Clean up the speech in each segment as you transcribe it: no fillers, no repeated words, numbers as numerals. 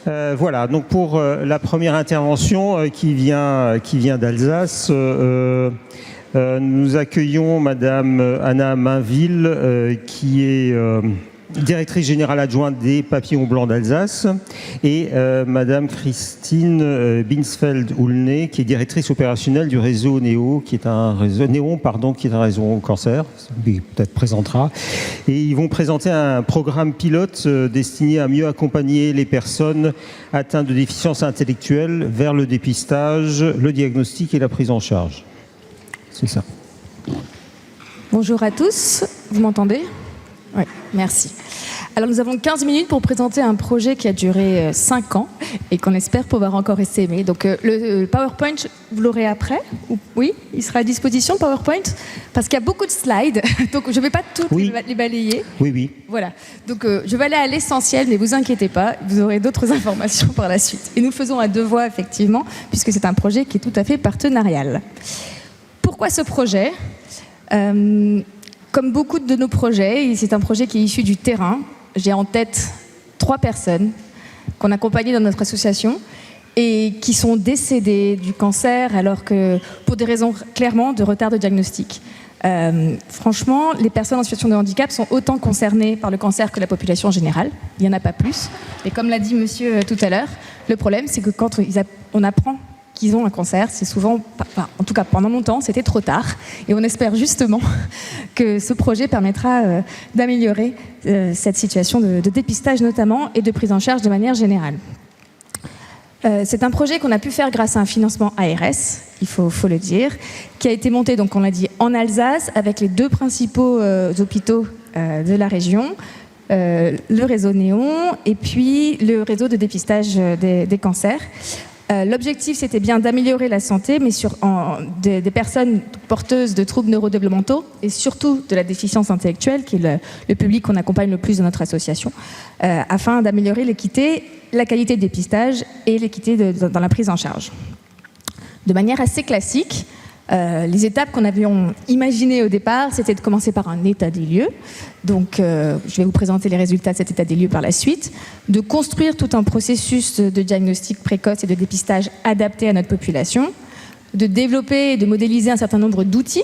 Voilà, donc pour la première intervention qui vient d'Alsace, nous accueillons Madame Anna Mainville, qui est directrice générale adjointe des Papillons Blancs d'Alsace, et Madame Christine Binsfeld-Houlnay, qui est directrice opérationnelle du réseau Néon, qui est un réseau cancer, il peut-être présentera. Et ils vont présenter un programme pilote destiné à mieux accompagner les personnes atteintes de déficience intellectuelle vers le dépistage, le diagnostic et la prise en charge. C'est ça. Bonjour à tous, vous m'entendez ? Oui, merci. Alors nous avons 15 minutes pour présenter un projet qui a duré 5 ans et qu'on espère pouvoir encore essaimer. Donc le PowerPoint, vous l'aurez après ? Oui, il sera à disposition, le PowerPoint ? Parce qu'il y a beaucoup de slides, donc je ne vais pas toutes les balayer. Oui. Voilà, donc je vais aller à l'essentiel, mais vous inquiétez pas, vous aurez d'autres informations par la suite. Et nous le faisons à 2 voix, effectivement, puisque c'est un projet qui est tout à fait partenarial. Pourquoi ce projet ? Comme beaucoup de nos projets, c'est un projet qui est issu du terrain. J'ai en tête 3 personnes qu'on accompagnait dans notre association et qui sont décédées du cancer alors que, pour des raisons clairement de retard de diagnostic. Franchement, les personnes en situation de handicap sont autant concernées par le cancer que la population générale. Il n'y en a pas plus. Et comme l'a dit monsieur tout à l'heure, le problème c'est que quand on apprend qu'ils ont un cancer, c'est souvent, en tout cas pendant longtemps, c'était trop tard. Et on espère justement que ce projet permettra d'améliorer cette situation de dépistage notamment et de prise en charge de manière générale. C'est un projet qu'on a pu faire grâce à un financement ARS, il faut le dire, qui a été monté, donc on l'a dit, en Alsace avec les 2 principaux hôpitaux de la région, le réseau Néon et puis le réseau de dépistage des cancers. L'objectif, c'était bien d'améliorer la santé, mais des personnes porteuses de troubles neurodéveloppementaux et surtout de la déficience intellectuelle, qui est le public qu'on accompagne le plus dans notre association, afin d'améliorer l'équité, la qualité de dépistage et l'équité dans la prise en charge. De manière assez classique, les étapes qu'on avait imaginées au départ, c'était de commencer par un état des lieux. Donc, je vais vous présenter les résultats de cet état des lieux par la suite. De construire tout un processus de diagnostic précoce et de dépistage adapté à notre population. De développer et de modéliser un certain nombre d'outils.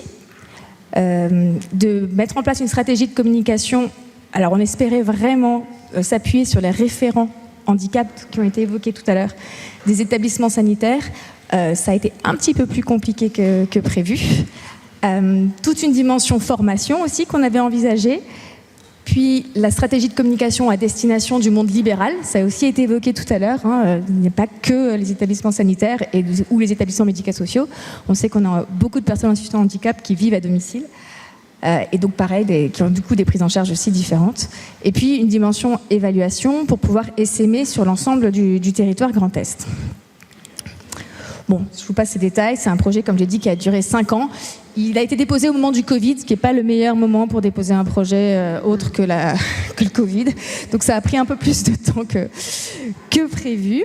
De mettre en place une stratégie de communication. Alors, on espérait vraiment s'appuyer sur les référents handicap qui ont été évoqués tout à l'heure des établissements sanitaires. Ça a été un petit peu plus compliqué que prévu. Toute une dimension formation aussi qu'on avait envisagée. Puis la stratégie de communication à destination du monde libéral, ça a aussi été évoqué tout à l'heure. Il n'y a pas que les établissements sanitaires ou les établissements médico-sociaux. On sait qu'on a beaucoup de personnes en situation de handicap qui vivent à domicile. Et donc pareil, qui ont du coup des prises en charge aussi différentes. Et puis une dimension évaluation pour pouvoir essaimer sur l'ensemble du territoire Grand Est. Bon, je vous passe ces détails. C'est un projet, comme j'ai dit, qui a duré 5 ans. Il a été déposé au moment du Covid, ce qui n'est pas le meilleur moment pour déposer un projet autre que le Covid. Donc ça a pris un peu plus de temps que prévu.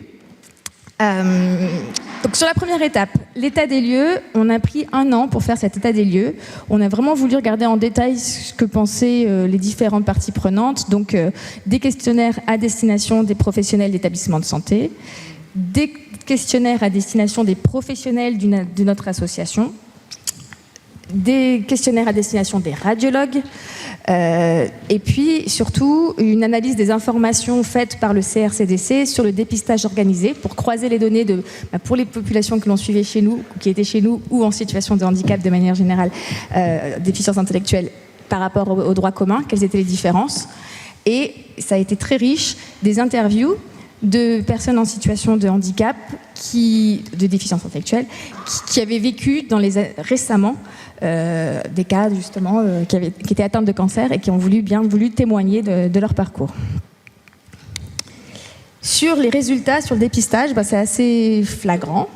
Donc sur la première étape, l'état des lieux, on a pris 1 an pour faire cet état des lieux. On a vraiment voulu regarder en détail ce que pensaient les différentes parties prenantes. Donc des questionnaires à destination des professionnels d'établissements de santé, des questionnaires à destination des professionnels de notre association, des questionnaires à destination des radiologues, et puis surtout une analyse des informations faites par le CRCDC sur le dépistage organisé pour croiser les données pour les populations que l'on suivait chez nous, qui étaient chez nous ou en situation de handicap de manière générale, déficience intellectuelle par rapport au droit commun, quelles étaient les différences. Et ça a été très riche, des interviews de personnes en situation de handicap, de déficience intellectuelle, qui avaient vécu récemment des cas justement qui étaient atteintes de cancer et qui ont bien voulu témoigner de leur parcours. Sur les résultats, sur le dépistage, c'est assez flagrant.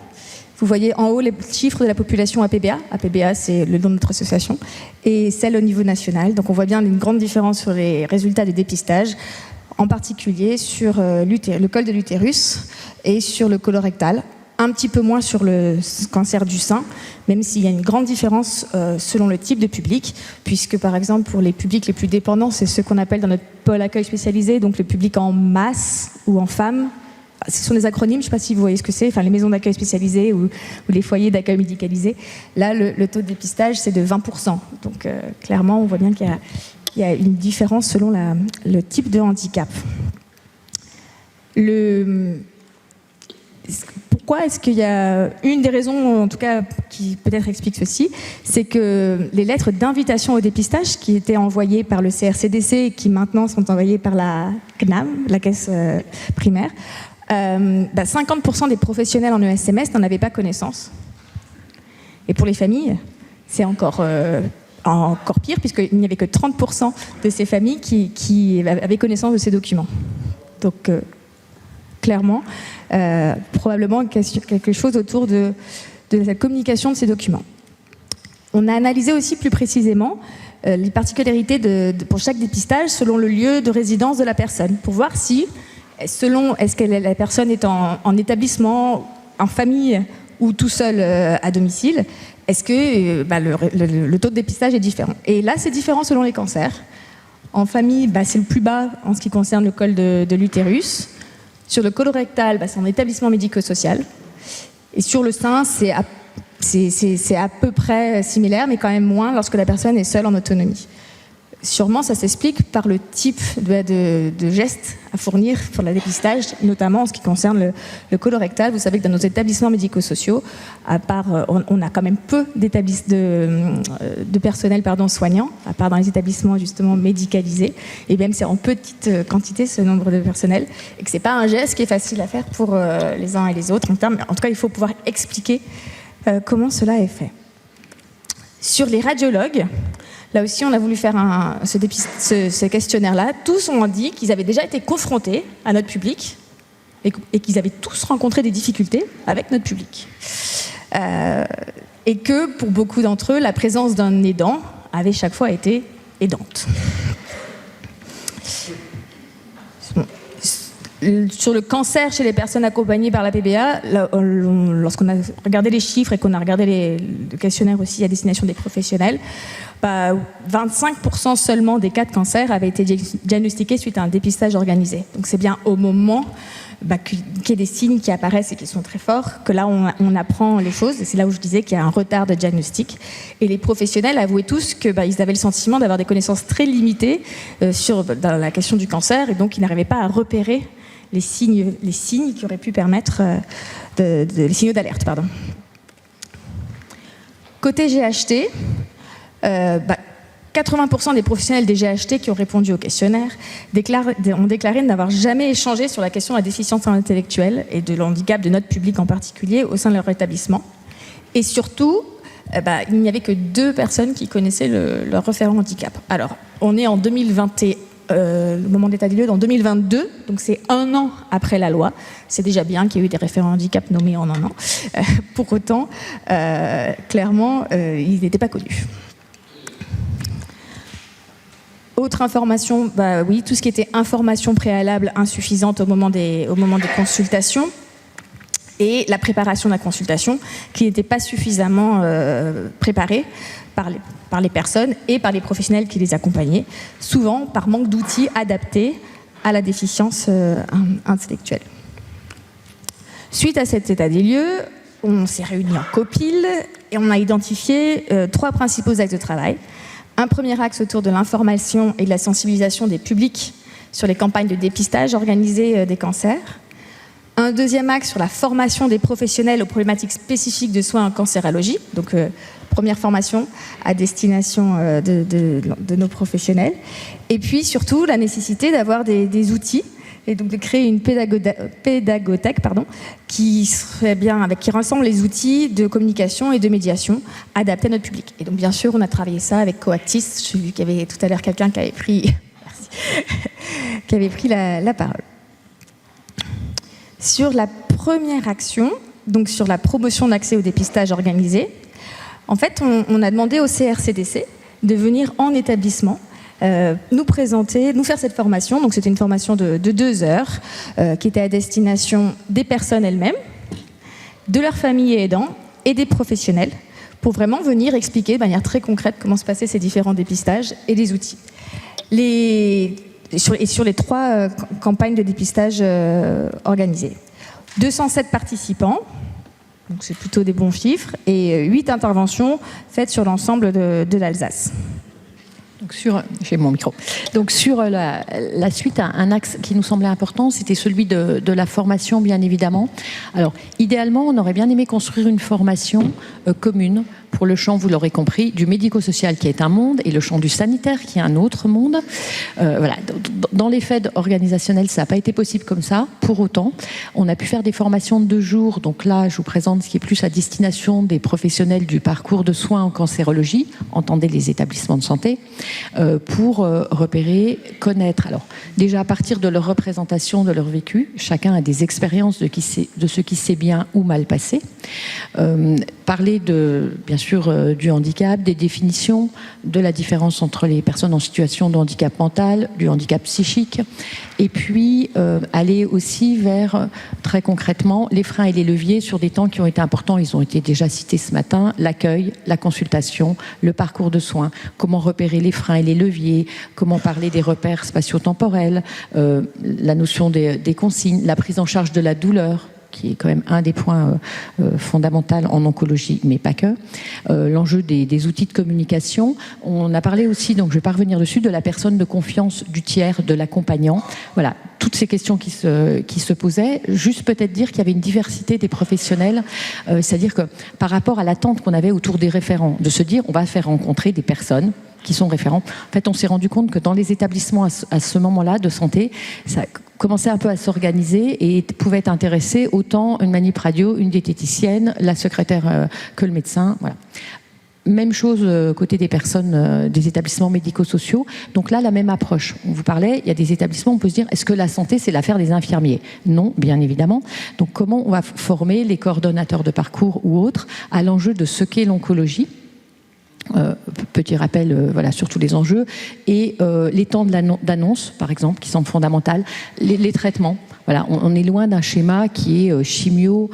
Vous voyez en haut les chiffres de la population APBA. APBA, c'est le nom de notre association, et celle au niveau national. Donc on voit bien une grande différence sur les résultats de dépistage, en particulier sur le col de l'utérus et sur le colorectal, un petit peu moins sur le cancer du sein, même s'il y a une grande différence selon le type de public, puisque par exemple pour les publics les plus dépendants, c'est ce qu'on appelle dans notre pôle accueil spécialisé, donc le public en masse ou en femmes, ce sont des acronymes, je ne sais pas si vous voyez ce que c'est, enfin les maisons d'accueil spécialisées ou les foyers d'accueil médicalisés. Là, le taux de dépistage, c'est de 20%. Donc clairement, on voit bien qu'il y a une différence selon le type de handicap. Pourquoi est-ce qu'il y a une des raisons, en tout cas, qui peut-être explique ceci, c'est que les lettres d'invitation au dépistage qui étaient envoyées par le CRCDC et qui maintenant sont envoyées par la CNAM, la caisse primaire, 50% des professionnels en ESMS n'en avaient pas connaissance. Et pour les familles, c'est encore pire, puisqu'il n'y avait que 30% de ces familles qui avaient connaissance de ces documents. Donc, clairement, probablement quelque chose autour de la communication de ces documents. On a analysé aussi plus précisément les particularités pour chaque dépistage selon le lieu de résidence de la personne, pour voir si, est-ce que la personne est en établissement, en famille ou tout seul à domicile, est-ce que le taux de dépistage est différent. Et là, c'est différent selon les cancers. En famille, c'est le plus bas en ce qui concerne le col de l'utérus. Sur le colorectal, c'est en établissement médico-social. Et sur le sein, c'est à peu près similaire, mais quand même moins lorsque la personne est seule en autonomie. Sûrement, ça s'explique par le type de gestes à fournir pour le dépistage, notamment en ce qui concerne le colorectal. Vous savez que dans nos établissements médico-sociaux, on a quand même peu de personnel soignant, à part dans les établissements justement médicalisés, et même c'est en petite quantité ce nombre de personnel, et que c'est pas un geste qui est facile à faire pour les uns et les autres. En tout cas, il faut pouvoir expliquer comment cela est fait. Sur les radiologues, là aussi, on a voulu faire ce questionnaire-là. Tous ont dit qu'ils avaient déjà été confrontés à notre public et qu'ils avaient tous rencontré des difficultés avec notre public. Et que, pour beaucoup d'entre eux, la présence d'un aidant avait chaque fois été aidante. Sur le cancer chez les personnes accompagnées par la PBA, lorsqu'on a regardé les chiffres et qu'on a regardé le questionnaire aussi à destination des professionnels, 25% seulement des cas de cancer avaient été diagnostiqués suite à un dépistage organisé. Donc c'est bien au moment qu'il y a des signes qui apparaissent et qui sont très forts que là on apprend les choses. Et c'est là où je disais qu'il y a un retard de diagnostic. Et les professionnels avouaient tous qu'ils avaient le sentiment d'avoir des connaissances très limitées dans la question du cancer, et donc ils n'arrivaient pas à repérer les signes qui auraient pu permettre les signaux d'alerte. Côté GHT, 80% des professionnels des GHT qui ont répondu au questionnaire ont déclaré n'avoir jamais échangé sur la question de la déficience intellectuelle et de l'handicap de notre public en particulier au sein de leur établissement. Et surtout, il n'y avait que 2 personnes qui connaissaient leur référent handicap. Alors, on est en 2021. Le moment d'état des lieux en 2022, donc c'est 1 an après la loi. C'est déjà bien qu'il y ait eu des référents handicap nommés en 1 an. Pour autant, clairement, ils n'étaient pas connus. Autre information, oui, tout ce qui était information préalable insuffisante au moment des consultations, et la préparation de la consultation qui n'était pas suffisamment préparée par les personnes et par les professionnels qui les accompagnaient, souvent par manque d'outils adaptés à la déficience intellectuelle. Suite à cet état des lieux, on s'est réunis en copil et on a identifié 3 principaux axes de travail. Un premier axe autour de l'information et de la sensibilisation des publics sur les campagnes de dépistage organisées des cancers. Un deuxième axe sur la formation des professionnels aux problématiques spécifiques de soins en cancérologie, donc première formation à destination de nos professionnels. Et puis surtout la nécessité d'avoir des outils et donc de créer une pédagothèque qui rassemble les outils de communication et de médiation adaptés à notre public. Et donc bien sûr, on a travaillé ça avec Coactis. J'ai vu qu'il y avait tout à l'heure quelqu'un qui avait pris, qui avait pris la parole. Sur la première action, donc sur la promotion d'accès au dépistage organisé, en fait, on a demandé au CRCDC de venir en établissement, nous faire cette formation. Donc c'était une formation de 2 heures qui était à destination des personnes elles-mêmes, de leurs familles et aidants et des professionnels, pour vraiment venir expliquer de manière très concrète comment se passaient ces différents dépistages et les outils. Sur les 3 campagnes de dépistage organisées. 207 participants, donc c'est plutôt des bons chiffres, et 8 interventions faites sur l'ensemble de l'Alsace. Donc j'ai mon micro. Donc sur la suite, un axe qui nous semblait important, c'était celui de la formation, bien évidemment. Alors, idéalement, on aurait bien aimé construire une formation commune pour le champ, vous l'aurez compris, du médico-social qui est un monde et le champ du sanitaire qui est un autre monde. Voilà. Dans les faits organisationnels, ça n'a pas été possible comme ça. Pour autant, on a pu faire des formations de 2 jours. Donc là, je vous présente ce qui est plus à destination des professionnels du parcours de soins en cancérologie, entendez les établissements de santé, pour repérer, connaître. Alors, déjà à partir de leur représentation, de leur vécu, chacun a des expériences de ce qui s'est bien ou mal passé. Parler bien sûr du handicap, des définitions, de la différence entre les personnes en situation de handicap mental, du handicap psychique, et puis aller aussi vers, très concrètement, les freins et les leviers sur des temps qui ont été importants. Ils ont été déjà cités ce matin: l'accueil, la consultation, le parcours de soins, comment repérer les freins et les leviers, comment parler des repères spatio-temporels, la notion des consignes, la prise en charge de la douleur, qui est quand même un des points fondamentaux en oncologie, mais pas que. L'enjeu des outils de communication. On a parlé aussi, donc je ne vais pas revenir dessus, de la personne de confiance, du tiers, de l'accompagnant. Voilà, toutes ces questions qui se posaient. Juste peut-être dire qu'il y avait une diversité des professionnels, c'est-à-dire que par rapport à l'attente qu'on avait autour des référents, de se dire on va faire rencontrer des personnes qui sont référents. En fait, on s'est rendu compte que dans les établissements à ce moment-là de santé, ça commençait un peu à s'organiser et pouvait être intéressé autant une manip radio, une diététicienne, la secrétaire que le médecin. Voilà. Même chose côté des personnes des établissements médico-sociaux. Donc là, la même approche. On vous parlait, il y a des établissements, on peut se dire, est-ce que la santé, c'est l'affaire des infirmiers? Non, bien évidemment. Donc comment on va former les coordonnateurs de parcours ou autres à l'enjeu de ce qu'est l'oncologie? Petit rappel voilà, sur tous les enjeux, et les temps d'annonce, par exemple, qui sont fondamentaux, les traitements. Voilà, on est loin d'un schéma qui est chimio,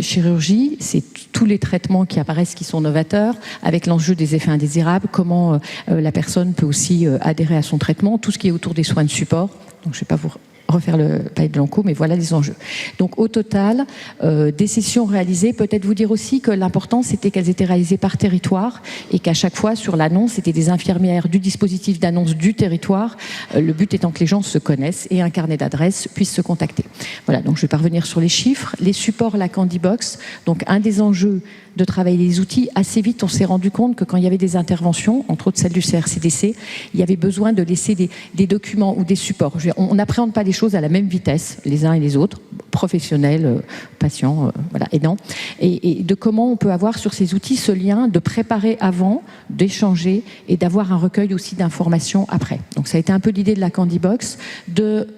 chirurgie, c'est tous les traitements qui apparaissent qui sont novateurs, avec l'enjeu des effets indésirables, comment la personne peut aussi adhérer à son traitement, tout ce qui est autour des soins de support. Donc je ne vais pas vous refaire le palais de l'onco, mais voilà les enjeux. Donc au total, des sessions réalisées, peut-être vous dire aussi que l'important c'était qu'elles étaient réalisées par territoire et qu'à chaque fois sur l'annonce, c'était des infirmières du dispositif d'annonce du territoire, le but étant que les gens se connaissent et un carnet d'adresses puisse se contacter. Voilà, donc je ne vais pas revenir sur les chiffres. Les supports, la Candybox, donc un des enjeux de travailler les outils, assez vite on s'est rendu compte que quand il y avait des interventions, entre autres celle du CRCDC, il y avait besoin de laisser des documents ou des supports. On n'appréhende pas les choses à la même vitesse, les uns et les autres, professionnels, patients, voilà, aidants, et de comment on peut avoir sur ces outils ce lien de préparer avant, d'échanger et d'avoir un recueil aussi d'informations après. Donc ça a été un peu l'idée de la Candybox, de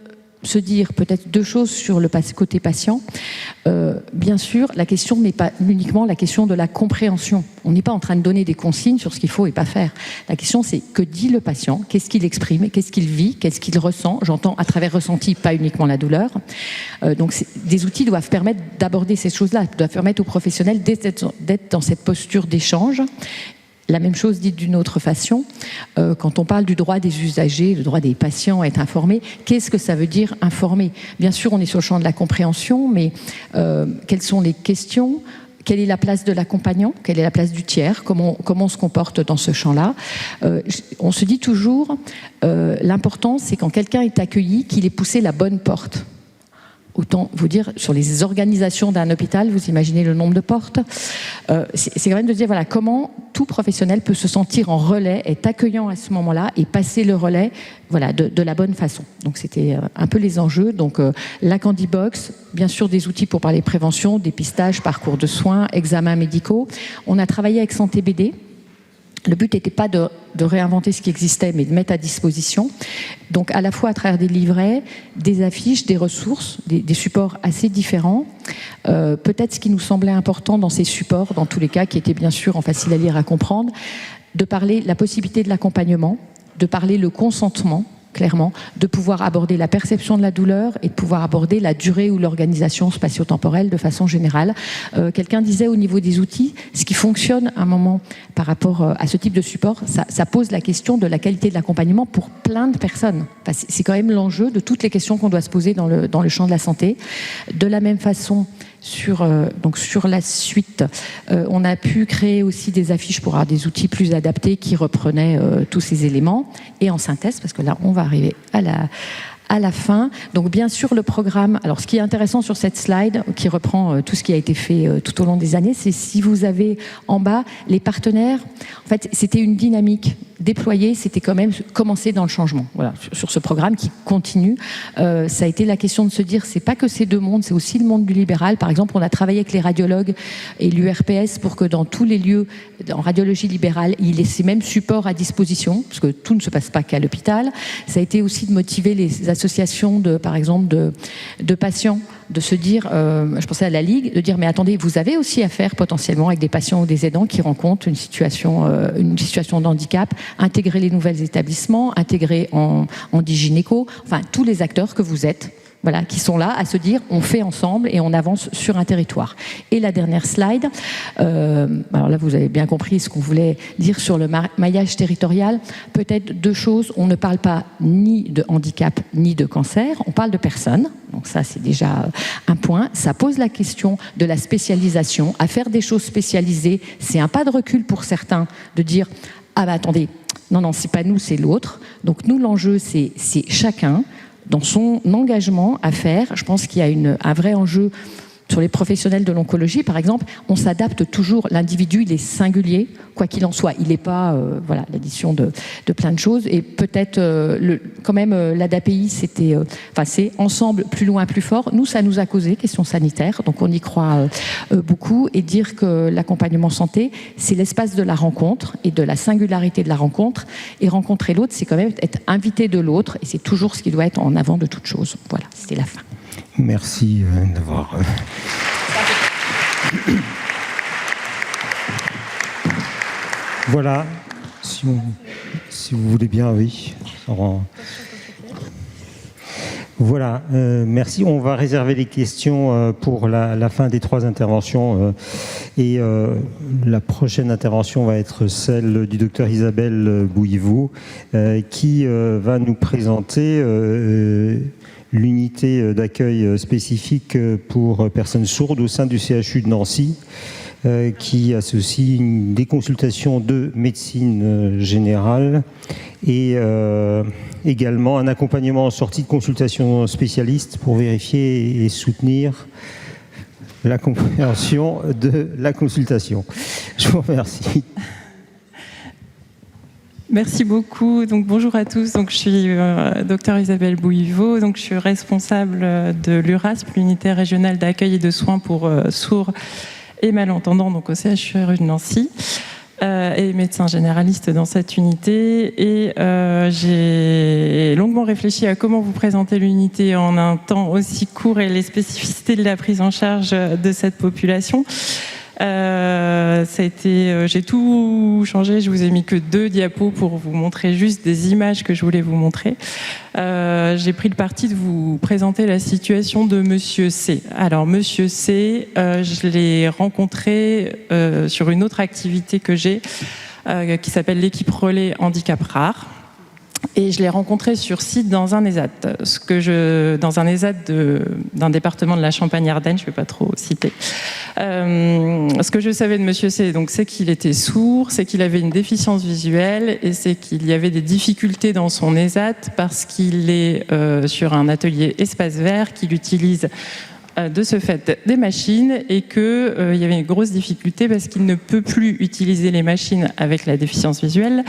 se dire peut-être 2 choses sur le côté patient. Bien sûr, la question n'est pas uniquement la question de la compréhension. On n'est pas en train de donner des consignes sur ce qu'il faut et pas faire. La question, c'est que dit le patient, qu'est-ce qu'il exprime, qu'est-ce qu'il vit, qu'est-ce qu'il ressent. J'entends à travers ressenti, pas uniquement la douleur. Donc des outils doivent permettre d'aborder ces choses-là, doivent permettre aux professionnels d'être dans cette posture d'échange. La même chose dite d'une autre façon, quand on parle du droit des usagers, le droit des patients à être informés, qu'est-ce que ça veut dire informer? Bien sûr, on est sur le champ de la compréhension, mais quelles sont les questions? Quelle est la place de l'accompagnant? Quelle est la place du tiers? Comment on se comporte dans ce champ-là? On se dit toujours, l'important, c'est quand quelqu'un est accueilli, qu'il ait poussé la bonne porte. Autant vous dire, sur les organisations d'un hôpital, vous imaginez le nombre de portes. C'est quand même de dire, voilà, comment tout professionnel peut se sentir en relais, être accueillant à ce moment-là et passer le relais, voilà, de la bonne façon. Donc c'était un peu les enjeux. Donc la Candybox, bien sûr des outils pour parler prévention, dépistage, parcours de soins, examens médicaux. On a travaillé avec Santé BD. Le but n'était pas de réinventer ce qui existait, mais de mettre à disposition. Donc à la fois à travers des livrets, des affiches, des ressources, des supports assez différents. Peut-être ce qui nous semblait important dans ces supports, dans tous les cas, qui étaient bien sûr en facile à lire, à comprendre, de parler la possibilité de l'accompagnement, de parler le consentement, clairement, de pouvoir aborder la perception de la douleur et de pouvoir aborder la durée ou l'organisation spatio-temporelle de façon générale. Quelqu'un disait au niveau des outils, ce qui fonctionne à un moment par rapport à ce type de support, ça pose la question de la qualité de l'accompagnement pour plein de personnes. Enfin, c'est quand même l'enjeu de toutes les questions qu'on doit se poser dans le champ de la santé. De la même façon, sur la suite, on a pu créer aussi des affiches pour avoir des outils plus adaptés qui reprenaient tous ces éléments. Et en synthèse, parce que là, on va arriver à la fin. Donc bien sûr le programme, alors ce qui est intéressant sur cette slide, qui reprend tout ce qui a été fait tout au long des années, c'est si vous avez en bas les partenaires, en fait c'était une dynamique déployée, c'était quand même commencer dans le changement. Voilà, sur ce programme qui continue, ça a été la question de se dire, c'est pas que ces deux mondes, c'est aussi le monde du libéral. Par exemple, on a travaillé avec les radiologues et l'URPS pour que dans tous les lieux en radiologie libérale, il ait ces mêmes supports à disposition, parce que tout ne se passe pas qu'à l'hôpital. Ça a été aussi de motiver les associations par exemple de patients, de se dire, je pensais à la Ligue, de dire mais attendez, vous avez aussi affaire potentiellement avec des patients ou des aidants qui rencontrent une situation de handicap, intégrer les nouveaux établissements, intégrer en gynéco, enfin tous les acteurs que vous êtes. Voilà, qui sont là à se dire on fait ensemble et on avance sur un territoire. Et la dernière slide, alors là vous avez bien compris ce qu'on voulait dire sur le maillage territorial. Peut-être deux choses, on ne parle pas ni de handicap ni de cancer, on parle de personnes. Donc ça c'est déjà un point. Ça pose la question de la spécialisation. À faire des choses spécialisées, c'est un pas de recul pour certains de dire ah bah attendez, non c'est pas nous, c'est l'autre. Donc nous l'enjeu c'est chacun dans son engagement à faire. Je pense qu'il y a un vrai enjeu sur les professionnels de l'oncologie, par exemple. On s'adapte toujours. L'individu, il est singulier, quoi qu'il en soit. Il n'est pas l'addition de plein de choses. Et peut-être, quand même, l'ADAPI, c'est ensemble, plus loin, plus fort. Nous, ça nous a causé, question sanitaire. Donc, on y croit beaucoup. Et dire que l'accompagnement santé, c'est l'espace de la rencontre et de la singularité de la rencontre. Et rencontrer l'autre, c'est quand même être invité de l'autre. Et c'est toujours ce qui doit être en avant de toute chose. Voilà, c'était la fin. Merci d'avoir... Voilà, si vous voulez bien, oui. Voilà, merci. On va réserver les questions pour la fin des trois interventions. Et la prochaine intervention va être celle du docteur Isabelle Bouillevaux, qui va nous présenter... l'unité d'accueil spécifique pour personnes sourdes au sein du CHU de Nancy, qui associe des consultations de médecine générale et également un accompagnement en sortie de consultation spécialiste pour vérifier et soutenir la compréhension de la consultation. Je vous remercie. Merci beaucoup. Donc, bonjour à tous. Donc, je suis docteur Isabelle Bouillevaux. Donc, je suis responsable de l'URASP, l'unité régionale d'accueil et de soins pour sourds et malentendants, donc au CHU de Nancy, et médecin généraliste dans cette unité. Et j'ai longuement réfléchi à comment vous présenter l'unité en un temps aussi court et les spécificités de la prise en charge de cette population. J'ai tout changé, je vous ai mis que 2 diapos pour vous montrer juste des images que je voulais vous montrer. J'ai pris le parti de vous présenter la situation de Monsieur C. Alors Monsieur C, je l'ai rencontré sur une autre activité que j'ai, qui s'appelle l'équipe relais handicap rare. Et je l'ai rencontré sur site dans un ESAT, dans un ESAT d'un département de la Champagne-Ardenne, je ne vais pas trop citer. Ce que je savais de Monsieur C, donc, c'est qu'il était sourd, c'est qu'il avait une déficience visuelle et c'est qu'il y avait des difficultés dans son ESAT parce qu'il est sur un atelier espace vert qu'il utilise de ce fait des machines et qu'il y avait une grosse difficulté parce qu'il ne peut plus utiliser les machines avec la déficience visuelle.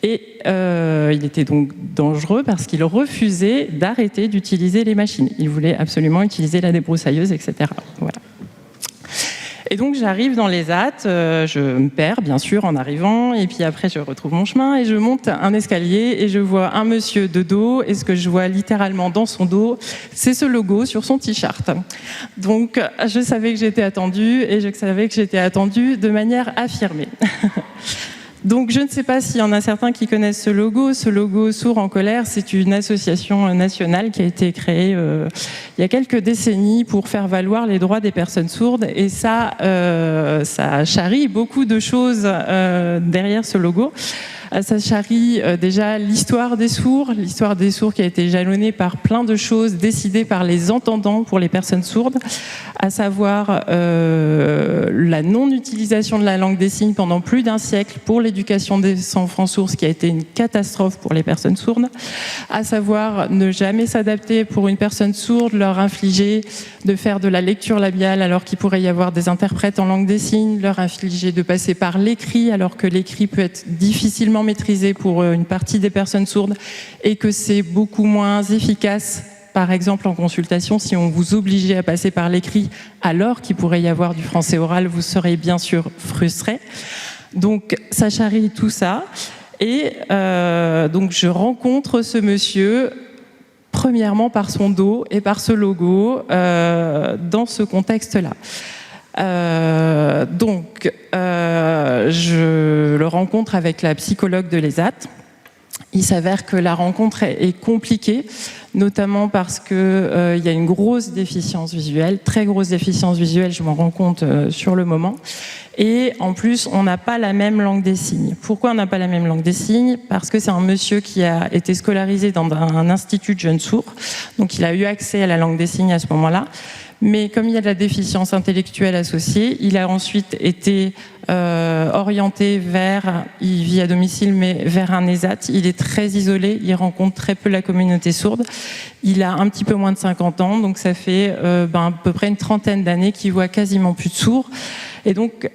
Et il était donc dangereux parce qu'il refusait d'arrêter d'utiliser les machines. Il voulait absolument utiliser la débroussailleuse, etc. Voilà. Et donc j'arrive dans les ZAT, je me perds bien sûr en arrivant, et puis après je retrouve mon chemin et je monte un escalier et je vois un monsieur de dos, et ce que je vois littéralement dans son dos, c'est ce logo sur son t-shirt. Donc je savais que j'étais attendue, et je savais que j'étais attendue de manière affirmée. Donc je ne sais pas s'il y en a certains qui connaissent ce logo. Ce logo Sourds en colère, c'est une association nationale qui a été créée il y a quelques décennies pour faire valoir les droits des personnes sourdes. Et ça charrie beaucoup de choses derrière ce logo. Ça charrie déjà l'histoire des sourds qui a été jalonnée par plein de choses décidées par les entendants pour les personnes sourdes, à savoir la non-utilisation de la langue des signes pendant plus d'un siècle pour l'éducation des enfants sourds, ce qui a été une catastrophe pour les personnes sourdes, à savoir ne jamais s'adapter pour une personne sourde, leur infliger de faire de la lecture labiale alors qu'il pourrait y avoir des interprètes en langue des signes, leur infliger de passer par l'écrit alors que l'écrit peut être difficilement maîtrisé pour une partie des personnes sourdes et que c'est beaucoup moins efficace, par exemple en consultation, si on vous obligeait à passer par l'écrit alors qu'il pourrait y avoir du français oral, vous serez bien sûr frustré. Donc ça charrie tout ça et donc je rencontre ce monsieur premièrement par son dos et par ce logo dans ce contexte-là. Je le rencontre avec la psychologue de l'ESAT. Il s'avère que la rencontre est compliquée, notamment parce que y a une grosse déficience visuelle, très grosse déficience visuelle, je m'en rends compte sur le moment. Et en plus, on n'a pas la même langue des signes. Pourquoi on n'a pas la même langue des signes ? Parce que c'est un monsieur qui a été scolarisé dans un institut de jeunes sourds, donc il a eu accès à la langue des signes à ce moment-là. Mais comme il y a de la déficience intellectuelle associée, il a ensuite été orienté il vit à domicile, mais vers un ESAT. Il est très isolé, il rencontre très peu la communauté sourde. Il a un petit peu moins de 50 ans, donc ça fait à peu près une trentaine d'années qu'il voit quasiment plus de sourds. Et donc,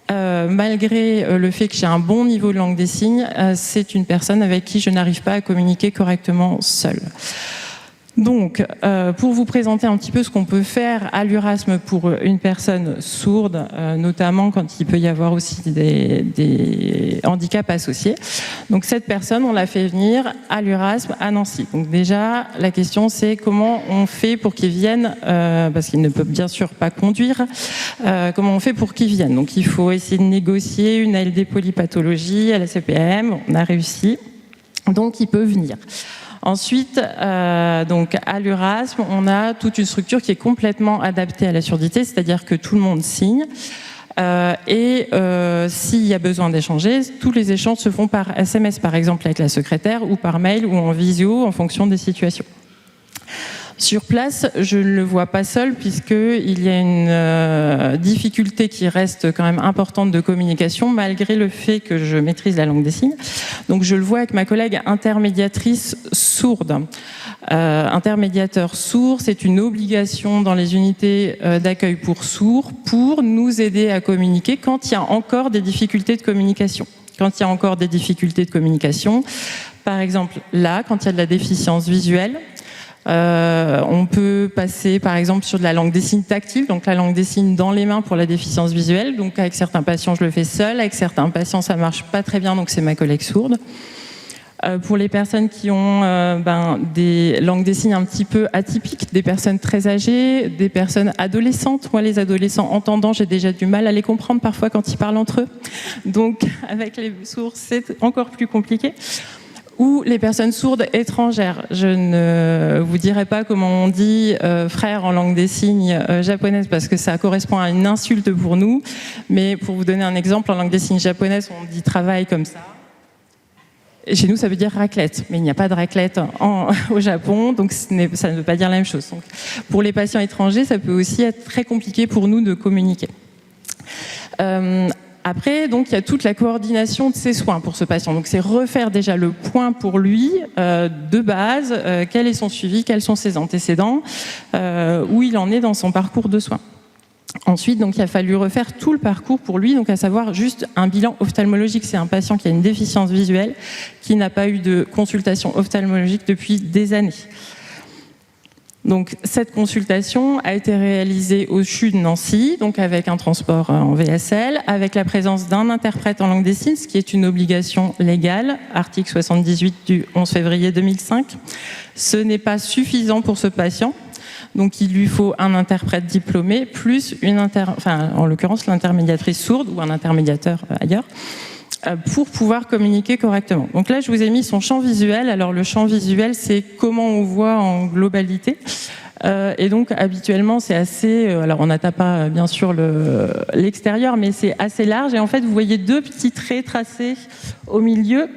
malgré le fait que j'ai un bon niveau de langue des signes, c'est une personne avec qui je n'arrive pas à communiquer correctement seule. Donc, pour vous présenter un petit peu ce qu'on peut faire à l'Urasme pour une personne sourde, notamment quand il peut y avoir aussi des handicaps associés. Donc, cette personne, on l'a fait venir à l'Urasme à Nancy. Donc déjà, la question c'est comment on fait pour qu'ils viennent, parce qu'ils ne peuvent bien sûr pas conduire, comment on fait pour qu'ils viennent. Donc, il faut essayer de négocier une ALD polypathologie à la CPM, on a réussi, donc il peut venir. Ensuite, donc à l'Urasme, on a toute une structure qui est complètement adaptée à la surdité, c'est-à-dire que tout le monde signe. S'il y a besoin d'échanger, tous les échanges se font par SMS, par exemple avec la secrétaire, ou par mail, ou en visio, en fonction des situations. Sur place, je ne le vois pas seul puisqu'il y a une difficulté qui reste quand même importante de communication malgré le fait que je maîtrise la langue des signes. Donc je le vois avec ma collègue intermédiatrice sourde. Intermédiateur sourd, c'est une obligation dans les unités d'accueil pour sourds pour nous aider à communiquer quand il y a encore des difficultés de communication. Quand il y a encore des difficultés de communication, par exemple là, quand il y a de la déficience visuelle, on peut passer par exemple sur de la langue des signes tactile, donc la langue des signes dans les mains pour la déficience visuelle. Donc avec certains patients je le fais seul, avec certains patients ça marche pas très bien, donc c'est ma collègue sourde. Pour les personnes qui ont des langues des signes un petit peu atypiques, des personnes très âgées, des personnes adolescentes. Moi, les adolescents entendants, j'ai déjà du mal à les comprendre parfois quand ils parlent entre eux. Donc, avec les sourds, c'est encore plus compliqué. Ou les personnes sourdes étrangères. Je ne vous dirai pas comment on dit frère en langue des signes japonaise parce que ça correspond à une insulte pour nous. Mais pour vous donner un exemple, en langue des signes japonaise, on dit travail comme ça. Chez nous, ça veut dire raclette, mais il n'y a pas de raclette au Japon, donc ça ne veut pas dire la même chose. Donc, pour les patients étrangers, ça peut aussi être très compliqué pour nous de communiquer. Après, donc, il y a toute la coordination de ses soins pour ce patient. Donc, c'est refaire déjà le point pour lui, de base, quel est son suivi, quels sont ses antécédents, où il en est dans son parcours de soins. Ensuite, donc, il a fallu refaire tout le parcours pour lui, donc à savoir juste un bilan ophtalmologique. C'est un patient qui a une déficience visuelle, qui n'a pas eu de consultation ophtalmologique depuis des années. Donc, cette consultation a été réalisée au CHU de Nancy, donc avec un transport en VSL, avec la présence d'un interprète en langue des signes, ce qui est une obligation légale, article 78 du 11 février 2005. Ce n'est pas suffisant pour ce patient. Donc il lui faut un interprète diplômé plus en l'occurrence l'intermédiatrice sourde ou un intermédiateur ailleurs pour pouvoir communiquer correctement. Donc là, je vous ai mis son champ visuel. Alors le champ visuel, c'est comment on voit en globalité. Et donc habituellement, c'est assez... alors on n'atteint pas bien sûr l'extérieur, mais c'est assez large. Et en fait, vous voyez 2 petits traits tracés au milieu.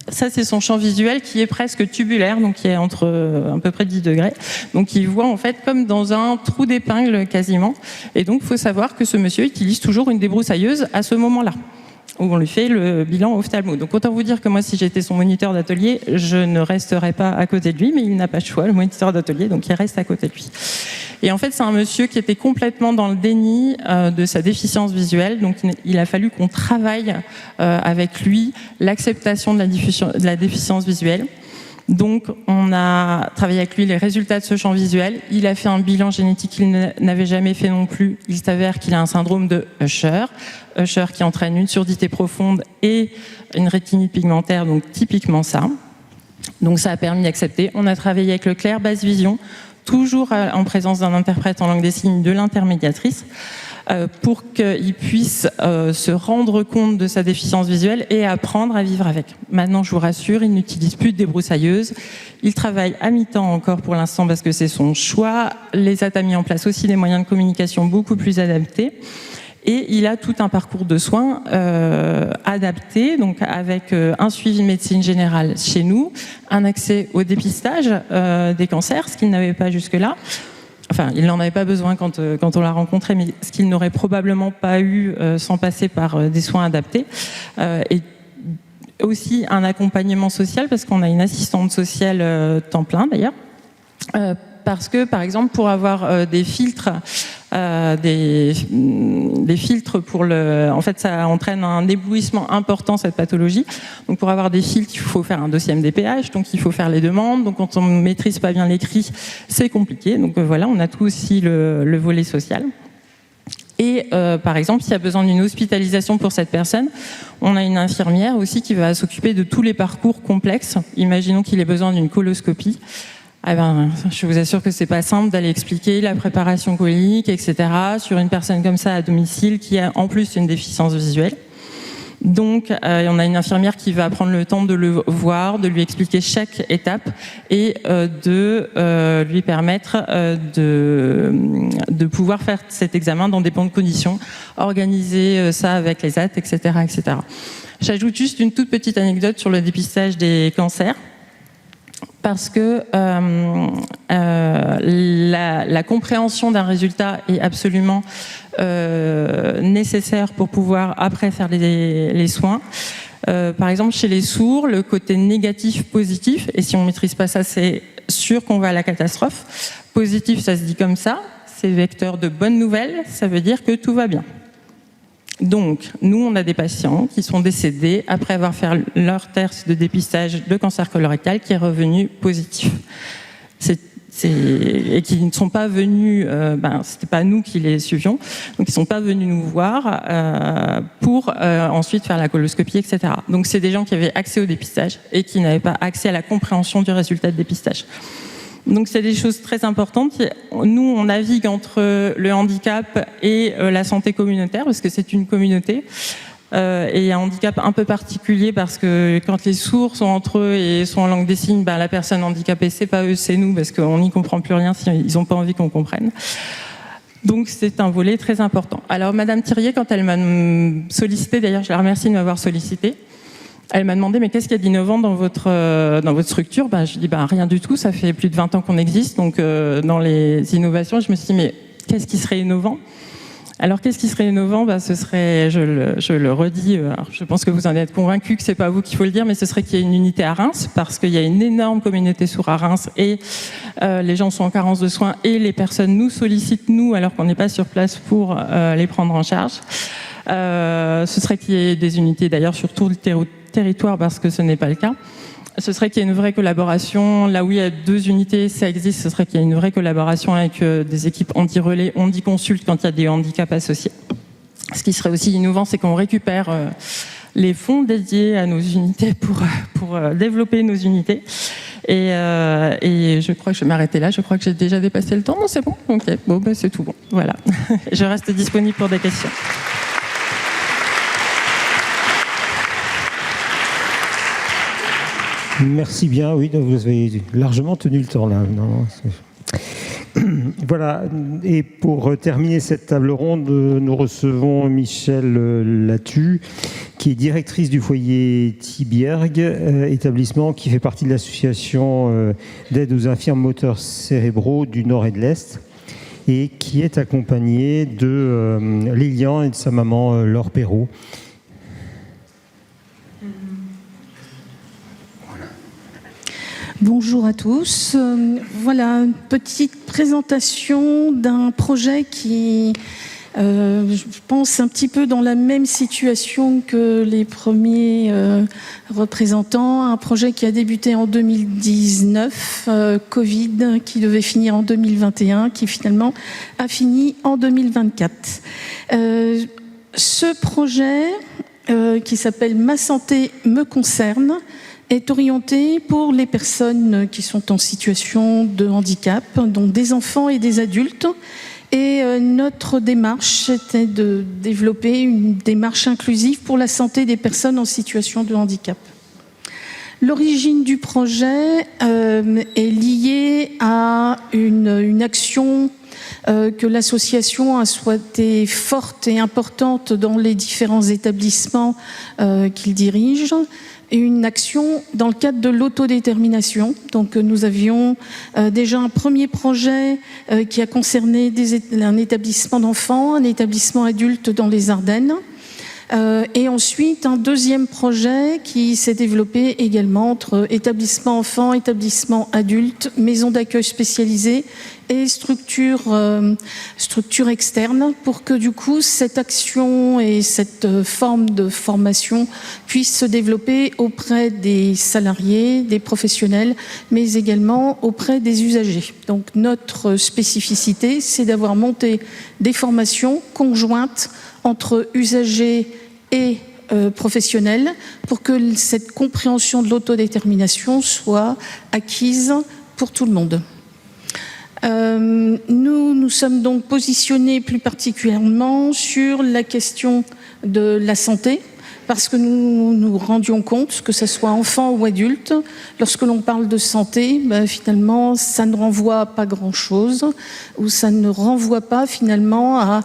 Ça, c'est son champ visuel qui est presque tubulaire, donc qui est entre à peu près 10 degrés. Donc il voit en fait comme dans un trou d'épingle quasiment. Et donc il faut savoir que ce monsieur utilise toujours une débroussailleuse à ce moment-là, où on lui fait le bilan ophtalmo. Donc autant vous dire que moi, si j'étais son moniteur d'atelier, je ne resterais pas à côté de lui, mais il n'a pas de choix, le moniteur d'atelier, donc il reste à côté de lui. Et en fait, c'est un monsieur qui était complètement dans le déni de sa déficience visuelle, donc il a fallu qu'on travaille avec lui l'acceptation de la déficience visuelle. Donc, on a travaillé avec lui les résultats de ce champ visuel. Il a fait un bilan génétique qu'il n'avait jamais fait non plus. Il s'avère qu'il a un syndrome de Usher qui entraîne une surdité profonde et une rétinite pigmentaire, donc typiquement ça. Donc, ça a permis d'accepter. On a travaillé avec le Clair Basse Vision, toujours en présence d'un interprète en langue des signes de l'intermédiatrice, pour qu'il puisse se rendre compte de sa déficience visuelle et apprendre à vivre avec. Maintenant, je vous rassure, il n'utilise plus de débroussailleuse. Il travaille à mi-temps encore pour l'instant parce que c'est son choix. L'ESAT a mis en place aussi des moyens de communication beaucoup plus adaptés. Et il a tout un parcours de soins adapté, donc avec un suivi de médecine générale chez nous, un accès au dépistage des cancers, ce qu'il n'avait pas jusque-là. Enfin, il n'en avait pas besoin quand on l'a rencontré, mais ce qu'il n'aurait probablement pas eu sans passer par des soins adaptés. Et aussi un accompagnement social, parce qu'on a une assistante sociale temps plein d'ailleurs. Parce que, par exemple, pour avoir des filtres, des filtres pour le... En fait, ça entraîne un éblouissement important, cette pathologie. Donc, pour avoir des filtres, il faut faire un dossier MDPH, donc il faut faire les demandes. Donc, quand on ne maîtrise pas bien l'écrit, c'est compliqué. Donc, voilà, on a tout aussi le volet social. Et par exemple, s'il y a besoin d'une hospitalisation pour cette personne, on a une infirmière aussi qui va s'occuper de tous les parcours complexes. Imaginons qu'il ait besoin d'une coloscopie. Eh ben, je vous assure que c'est pas simple d'aller expliquer la préparation colique, etc. sur une personne comme ça à domicile qui a en plus une déficience visuelle. Donc, on a une infirmière qui va prendre le temps de le voir, de lui expliquer chaque étape et de lui permettre de pouvoir faire cet examen dans des bonnes conditions, organiser ça avec les AT, etc., etc. J'ajoute juste une toute petite anecdote sur le dépistage des cancers. Parce que la compréhension d'un résultat est absolument nécessaire pour pouvoir après faire les soins. Par exemple, chez les sourds, le côté négatif-positif, et si on ne maîtrise pas ça, c'est sûr qu'on va à la catastrophe. Positif, ça se dit comme ça, c'est vecteur de bonnes nouvelles, ça veut dire que tout va bien. Donc, nous, on a des patients qui sont décédés après avoir fait leur test de dépistage de cancer colorectal qui est revenu positif. Et qui ne sont pas venus, c'était pas nous qui les suivions, donc ils sont pas venus nous voir pour ensuite faire la coloscopie, etc. Donc, c'est des gens qui avaient accès au dépistage et qui n'avaient pas accès à la compréhension du résultat de dépistage. Donc c'est des choses très importantes. Nous, on navigue entre le handicap et la santé communautaire, parce que c'est une communauté. Et un handicap un peu particulier, parce que quand les sourds sont entre eux et sont en langue des signes, la personne handicapée, c'est pas eux, c'est nous, parce qu'on n'y comprend plus rien s'ils n'ont pas envie qu'on comprenne. Donc c'est un volet très important. Alors Madame Thirier, quand elle m'a sollicité, d'ailleurs je la remercie de m'avoir sollicité, elle m'a demandé, mais qu'est-ce qu'il y a d'innovant dans votre structure ? Je lui ai dit, rien du tout, ça fait plus de 20 ans qu'on existe, donc dans les innovations, je me suis dit, mais qu'est-ce qui serait innovant ? Alors, qu'est-ce qui serait innovant ? Ce serait, je le redis, je pense que vous en êtes convaincus que c'est pas vous qu'il faut le dire, mais ce serait qu'il y ait une unité à Reims, parce qu'il y a une énorme communauté sourde à Reims, et les gens sont en carence de soins, et les personnes nous sollicitent, nous, alors qu'on n'est pas sur place pour les prendre en charge. Ce serait qu'il y ait des unités, d'ailleurs, sur tout le territoire, parce que ce n'est pas le cas. Ce serait qu'il y ait une vraie collaboration. Là où il y a 2 unités, ça existe, ce serait qu'il y ait une vraie collaboration avec des équipes on-dit-relais, on-dit-consulte quand il y a des handicaps associés. Ce qui serait aussi innovant, c'est qu'on récupère les fonds dédiés à nos unités pour développer nos unités. Et je crois que je vais m'arrêter là. Je crois que j'ai déjà dépassé le temps. Non, c'est bon ? Ok, bon, c'est tout bon. Voilà. Je reste disponible pour des questions. Merci bien, oui, donc vous avez largement tenu le temps là. Non, voilà, et pour terminer cette table ronde, nous recevons Michèle Latu, qui est directrice du foyer Thibierg, établissement qui fait partie de l'association d'aide aux infirmes moteurs cérébraux du Nord et de l'Est, et qui est accompagnée de Lilian et de sa maman Laure Perrault. Bonjour à tous. Voilà une petite présentation d'un projet qui, je pense, un petit peu dans la même situation que les premiers représentants. Un projet qui a débuté en 2019, Covid, qui devait finir en 2021, qui finalement a fini en 2024. Ce projet, qui s'appelle « Ma santé me concerne », est orienté pour les personnes qui sont en situation de handicap, donc des enfants et des adultes. Et notre démarche était de développer une démarche inclusive pour la santé des personnes en situation de handicap. L'origine du projet est liée à une action que l'association a souhaité forte et importante dans les différents établissements qu'il dirige. Une action dans le cadre de l'autodétermination. Donc nous avions déjà un premier projet qui a concerné un établissement d'enfants, un établissement adulte dans les Ardennes. Et ensuite un deuxième projet qui s'est développé également entre établissement enfants, établissement adulte, maison d'accueil spécialisée et structure externe, pour que du coup cette action et cette forme de formation puisse se développer auprès des salariés, des professionnels, mais également auprès des usagers. Donc notre spécificité, c'est d'avoir monté des formations conjointes entre usagers et professionnels pour que cette compréhension de l'autodétermination soit acquise pour tout le monde. Nous sommes donc positionnés plus particulièrement sur la question de la santé, parce que nous nous rendions compte, que ce soit enfant ou adulte, lorsque l'on parle de santé, finalement, ça ne renvoie à pas grand-chose, ou ça ne renvoie pas finalement à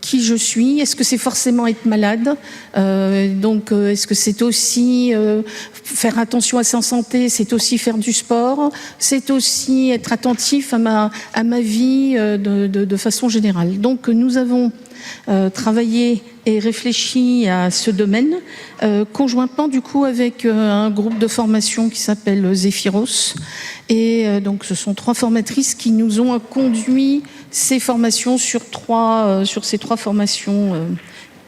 qui je suis. Est-ce que c'est forcément être malade? Donc, est-ce que c'est aussi faire attention à sa santé? C'est aussi faire du sport? C'est aussi être attentif à ma vie de façon générale. Donc, nous avons travaillé et réfléchi à ce domaine conjointement du coup avec un groupe de formation qui s'appelle Zéphiros, et donc ce sont 3 formatrices qui nous ont conduit ces formations sur ces 3 formations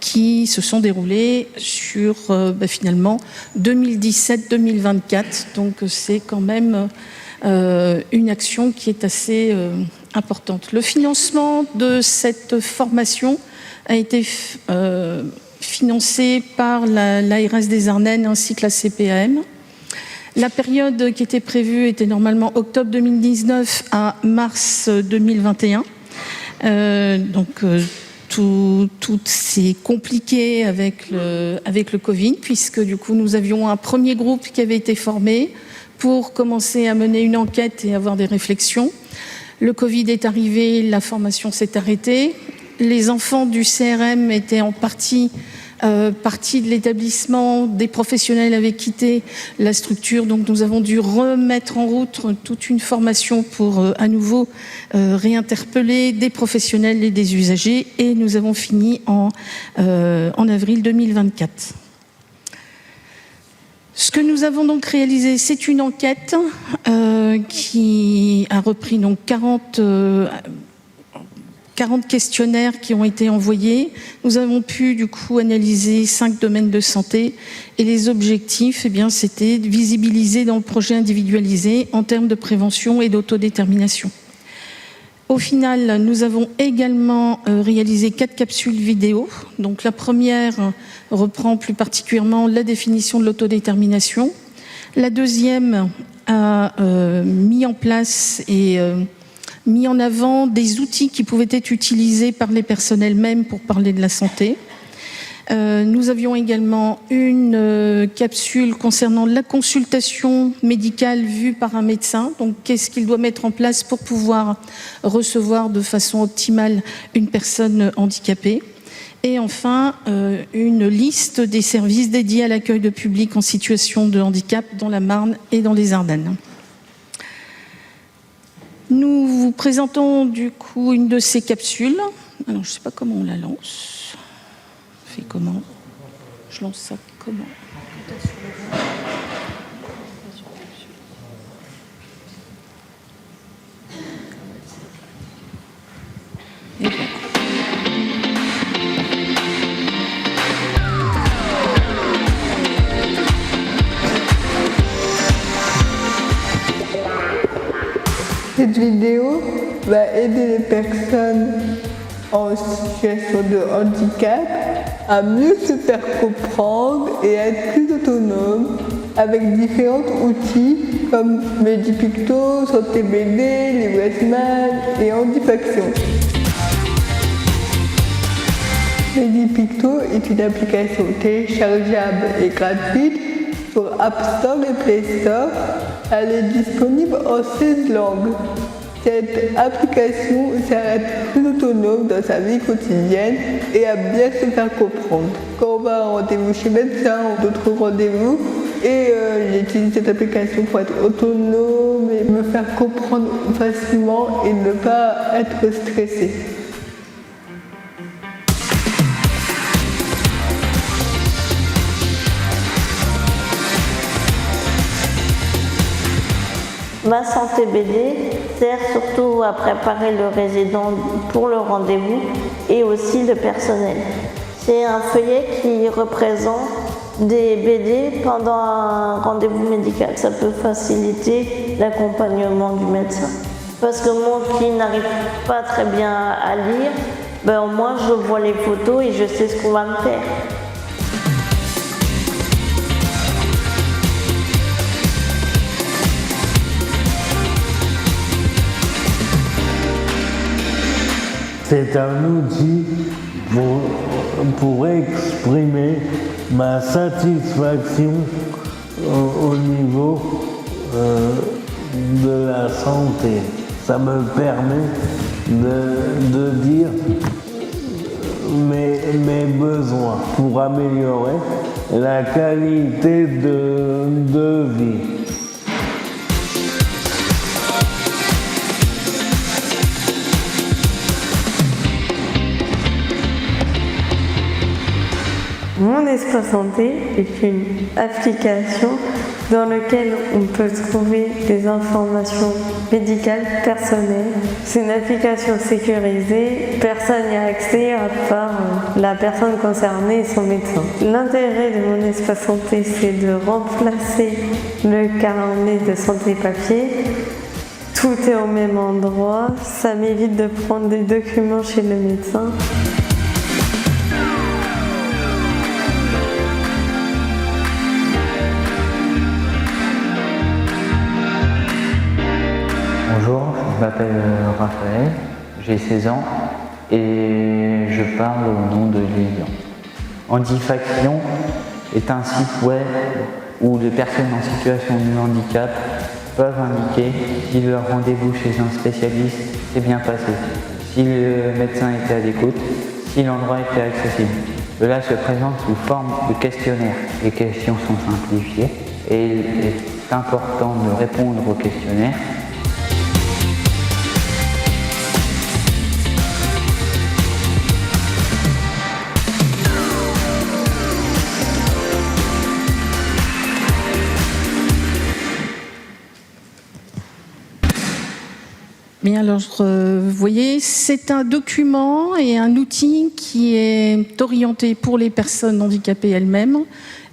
qui se sont déroulées sur finalement 2017-2024. Donc c'est quand même une action qui est assez importante. Le financement de cette formation a été financé par l'ARS des Ardennes ainsi que la CPAM. La période qui était prévue était normalement octobre 2019 à mars 2021. Tout s'est compliqué avec le Covid, puisque du coup nous avions un premier groupe qui avait été formé pour commencer à mener une enquête et avoir des réflexions. Le Covid est arrivé, la formation s'est arrêtée. Les enfants du CRM étaient en partie de l'établissement, des professionnels avaient quitté la structure, donc nous avons dû remettre en route toute une formation pour à nouveau réinterpeller des professionnels et des usagers, et nous avons fini en avril 2024. Ce que nous avons donc réalisé, c'est une enquête qui a repris donc 40 questionnaires qui ont été envoyés. Nous avons pu du coup analyser 5 domaines de santé, et les objectifs, c'était de visibiliser dans le projet individualisé en termes de prévention et d'autodétermination. Au final, nous avons également réalisé 4 capsules vidéo. Donc la première reprend plus particulièrement la définition de l'autodétermination. La deuxième a mis en place et mis en avant des outils qui pouvaient être utilisés par les personnes elles-mêmes pour parler de la santé. Nous avions également une capsule concernant la consultation médicale vue par un médecin. Donc, qu'est-ce qu'il doit mettre en place pour pouvoir recevoir de façon optimale une personne handicapée. Et enfin, une liste des services dédiés à l'accueil de public en situation de handicap dans la Marne et dans les Ardennes. Nous vous présentons du coup une de ces capsules. Alors, je ne sais pas comment on la lance. On fait comment? Je lance ça comment? Et voilà. Cette vidéo va aider les personnes en situation de handicap à mieux se faire comprendre et à être plus autonomes avec différents outils comme Medipicto, Santé BD, les Westman et Handifaction. Medipicto est une application téléchargeable et gratuite sur App Store et Play Store. Elle est disponible en 16 langues. Cette application sert à être plus autonome dans sa vie quotidienne et à bien se faire comprendre. Quand on va à un rendez-vous chez le médecin ou d'autres rendez-vous, j'utilise cette application pour être autonome et me faire comprendre facilement et ne pas être stressée. Ma santé BD sert surtout à préparer le résident pour le rendez-vous et aussi le personnel. C'est un feuillet qui représente des BD pendant un rendez-vous médical. Ça peut faciliter l'accompagnement du médecin. Parce que moi qui n'arrive pas très bien à lire, au moins je vois les photos et je sais ce qu'on va me faire. C'est un outil pour exprimer ma satisfaction au niveau de la santé. Ça me permet de dire mes besoins pour améliorer la qualité de vie. Mon Espace Santé est une application dans laquelle on peut trouver des informations médicales personnelles. C'est une application sécurisée, personne n'y a accès à part la personne concernée et son médecin. L'intérêt de Mon Espace Santé, c'est de remplacer le carnet de santé papier. Tout est au même endroit, ça m'évite de prendre des documents chez le médecin. Bonjour, je m'appelle Raphaël, j'ai 16 ans et je parle au nom de Lilian. Handifaction est un site web où les personnes en situation de handicap peuvent indiquer si leur rendez-vous chez un spécialiste s'est bien passé, si le médecin était à l'écoute, si l'endroit était accessible. Cela se présente sous forme de questionnaire. Les questions sont simplifiées et il est important de répondre aux questionnaires. Bien, alors, vous voyez, c'est un document et un outil qui est orienté pour les personnes handicapées elles-mêmes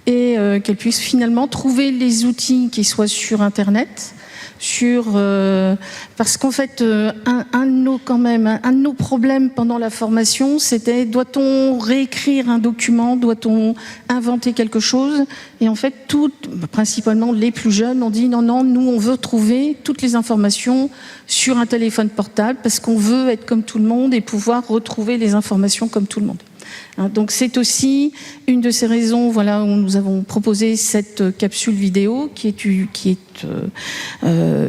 et qu'elles puissent finalement trouver les outils qui soient sur Internet, parce qu'en fait, un de nos problèmes pendant la formation, c'était doit-on réécrire un document, doit-on inventer quelque chose? Et en fait, principalement les plus jeunes ont dit non, nous on veut trouver toutes les informations sur un téléphone portable parce qu'on veut être comme tout le monde et pouvoir retrouver les informations comme tout le monde. Donc c'est aussi une de ces raisons où nous avons proposé cette capsule vidéo qui est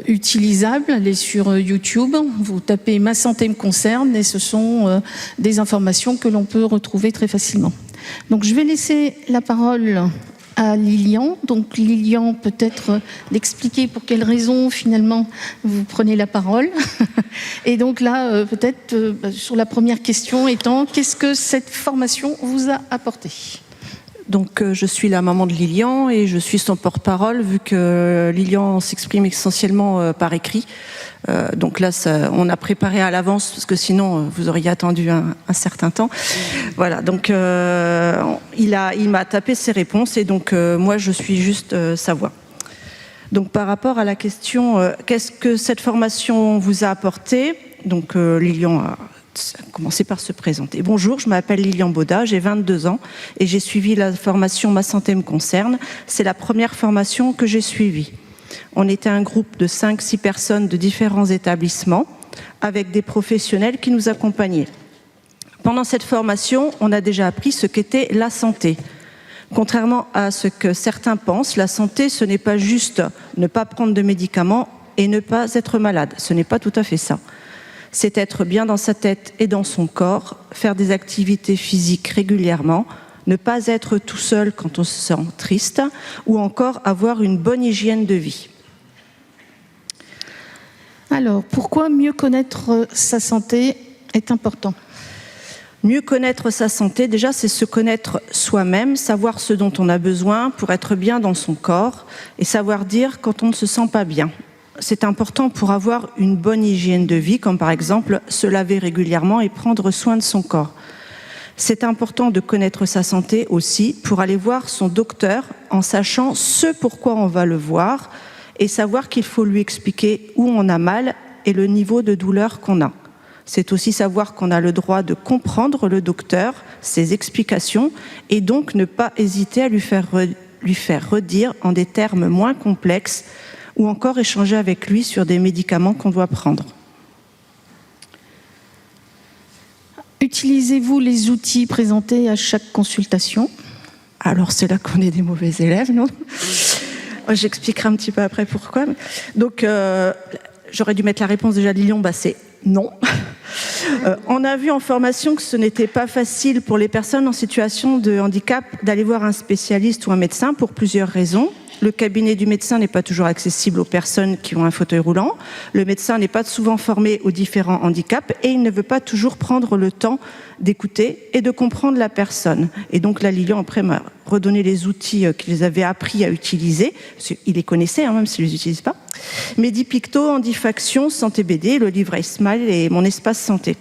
utilisable. Elle est sur YouTube. Vous tapez « Ma santé me concerne » et ce sont des informations que l'on peut retrouver très facilement. Donc je vais laisser la parole à Lilian. Donc Lilian, peut-être d'expliquer pour quelles raisons finalement vous prenez la parole. Et donc là, peut-être sur la première question étant, qu'est-ce que cette formation vous a apporté ? Donc je suis la maman de Lilian et je suis son porte-parole vu que Lilian s'exprime essentiellement par écrit. Donc là, on a préparé à l'avance parce que sinon vous auriez attendu un certain temps. Voilà, donc il m'a tapé ses réponses et donc moi je suis juste sa voix. Donc par rapport à la question, qu'est-ce que cette formation vous a apporté ? Donc Lilian a commencé par se présenter. Bonjour, je m'appelle Lilian Baudat, j'ai 22 ans et j'ai suivi la formation Ma santé me concerne. C'est la première formation que j'ai suivie. On était un groupe de 5-6 personnes de différents établissements avec des professionnels qui nous accompagnaient. Pendant cette formation, on a déjà appris ce qu'était la santé. Contrairement à ce que certains pensent, la santé, ce n'est pas juste ne pas prendre de médicaments et ne pas être malade. Ce n'est pas tout à fait ça. C'est être bien dans sa tête et dans son corps, faire des activités physiques régulièrement, ne pas être tout seul quand on se sent triste, ou encore avoir une bonne hygiène de vie. Alors, pourquoi mieux connaître sa santé est important ? Mieux connaître sa santé, déjà, c'est se connaître soi-même, savoir ce dont on a besoin pour être bien dans son corps et savoir dire quand on ne se sent pas bien. C'est important pour avoir une bonne hygiène de vie, comme par exemple se laver régulièrement et prendre soin de son corps. C'est important de connaître sa santé aussi pour aller voir son docteur en sachant ce pourquoi on va le voir et savoir qu'il faut lui expliquer où on a mal et le niveau de douleur qu'on a. C'est aussi savoir qu'on a le droit de comprendre le docteur, ses explications, et donc ne pas hésiter à lui faire redire en des termes moins complexes ou encore échanger avec lui sur des médicaments qu'on doit prendre. Utilisez-vous les outils présentés à chaque consultation ? Alors c'est là qu'on est des mauvais élèves, non ? J'expliquerai un petit peu après pourquoi. Donc j'aurais dû mettre la réponse déjà de Lilian, c'est non. On a vu en formation que ce n'était pas facile pour les personnes en situation de handicap d'aller voir un spécialiste ou un médecin pour plusieurs raisons. Le cabinet du médecin n'est pas toujours accessible aux personnes qui ont un fauteuil roulant. Le médecin n'est pas souvent formé aux différents handicaps et il ne veut pas toujours prendre le temps d'écouter et de comprendre la personne. Et donc là, Lilian, après, m'a redonné les outils qu'ils avaient appris à utiliser. Il les connaissait, même s'ils ne les utilisent pas. Medipicto, Handifaction, Santé BD, le livre iSmile et Mon espace santé.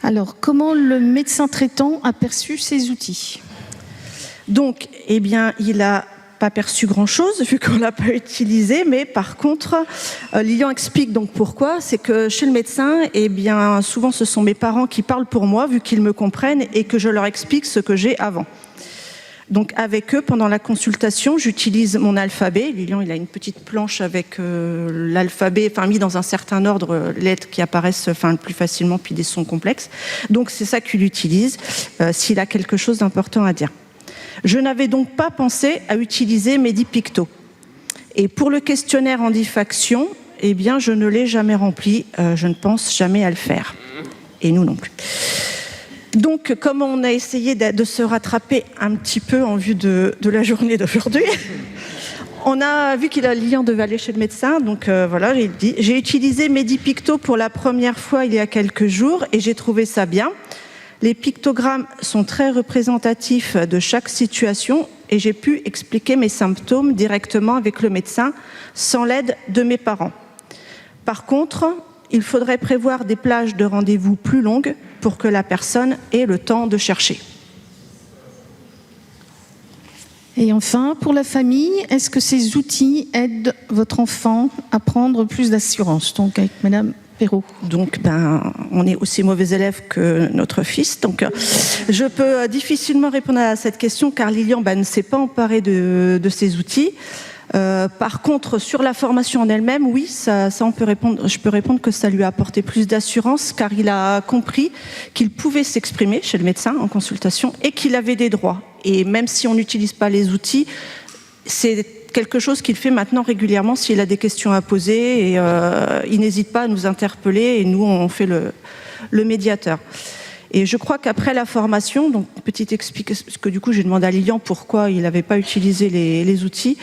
Alors, comment le médecin traitant a perçu ces outils ? Donc, il n'a pas perçu grand-chose vu qu'on ne l'a pas utilisé, mais par contre, Lilian explique donc pourquoi. C'est que chez le médecin, souvent ce sont mes parents qui parlent pour moi vu qu'ils me comprennent et que je leur explique ce que j'ai avant. Donc avec eux, pendant la consultation, j'utilise mon alphabet. Lilian, il a une petite planche avec l'alphabet, mis dans un certain ordre, les lettres qui apparaissent le plus facilement, puis des sons complexes. Donc c'est ça qu'il utilise s'il a quelque chose d'important à dire. Je n'avais donc pas pensé à utiliser Medipicto. Et pour le questionnaire Handifaction, je ne l'ai jamais rempli. Je ne pense jamais à le faire. Et nous non plus. Donc, comme on a essayé de se rattraper un petit peu en vue de la journée d'aujourd'hui, on a vu qu'il a Lilian devait aller chez le médecin. Donc voilà, j'ai utilisé Medipicto pour la première fois il y a quelques jours et j'ai trouvé ça bien. Les pictogrammes sont très représentatifs de chaque situation et j'ai pu expliquer mes symptômes directement avec le médecin sans l'aide de mes parents. Par contre, il faudrait prévoir des plages de rendez-vous plus longues pour que la personne ait le temps de chercher. Et enfin, pour la famille, est-ce que ces outils aident votre enfant à prendre plus d'assurance ? Donc avec Madame Perrault. Donc, on est aussi mauvais élèves que notre fils. Donc, je peux difficilement répondre à cette question car Lilian ne s'est pas emparée de ces outils. Par contre, sur la formation en elle-même, oui, ça on peut répondre, je peux répondre que ça lui a apporté plus d'assurance, car il a compris qu'il pouvait s'exprimer chez le médecin en consultation et qu'il avait des droits. Et même si on n'utilise pas les outils, c'est quelque chose qu'il fait maintenant régulièrement s'il a des questions à poser, et il n'hésite pas à nous interpeller, et nous on fait le médiateur. Et je crois qu'après la formation, donc petite explication, parce que du coup j'ai demandé à Lilian pourquoi il n'avait pas utilisé les outils,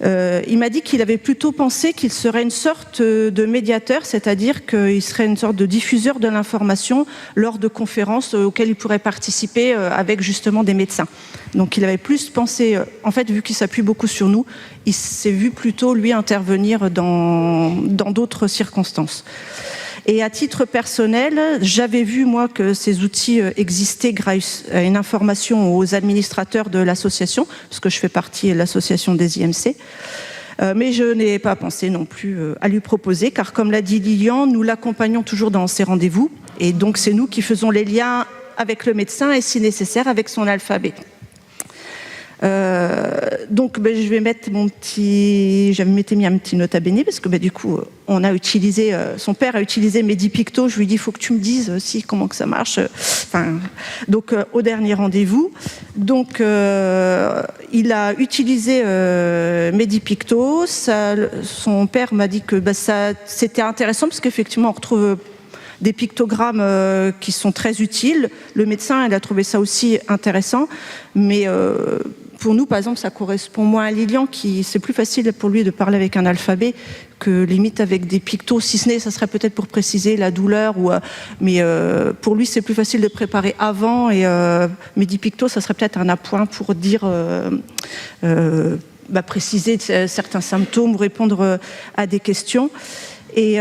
il m'a dit qu'il avait plutôt pensé qu'il serait une sorte de médiateur, c'est-à-dire qu'il serait une sorte de diffuseur de l'information lors de conférences auxquelles il pourrait participer avec justement des médecins. Donc il avait plus pensé, en fait vu qu'il s'appuie beaucoup sur nous, il s'est vu plutôt lui intervenir dans d'autres circonstances. Et à titre personnel, j'avais vu, moi, que ces outils existaient grâce à une information aux administrateurs de l'association, parce que je fais partie de l'association des IMC. Mais je n'ai pas pensé non plus à lui proposer, car comme l'a dit Lilian, nous l'accompagnons toujours dans ses rendez-vous. Et donc, c'est nous qui faisons les liens avec le médecin et, si nécessaire, avec son alphabet. Donc je vais mettre mon petit, j'avais mis un petit nota bene parce que du coup on a utilisé, son père a utilisé Medipicto. Je lui dis il faut que tu me dises aussi comment que ça marche. Donc au dernier rendez-vous, donc il a utilisé Medipicto. Son père m'a dit que ça c'était intéressant parce qu'effectivement on retrouve des pictogrammes qui sont très utiles. Le médecin, il a trouvé ça aussi intéressant, mais pour nous, par exemple, ça correspond moins à Lilian, qui c'est plus facile pour lui de parler avec un alphabet que limite avec des pictos, si ce n'est, ça serait peut-être pour préciser la douleur, mais pour lui, c'est plus facile de préparer avant, et Medipicto, ça serait peut-être un appoint pour dire... préciser certains symptômes ou répondre à des questions. Et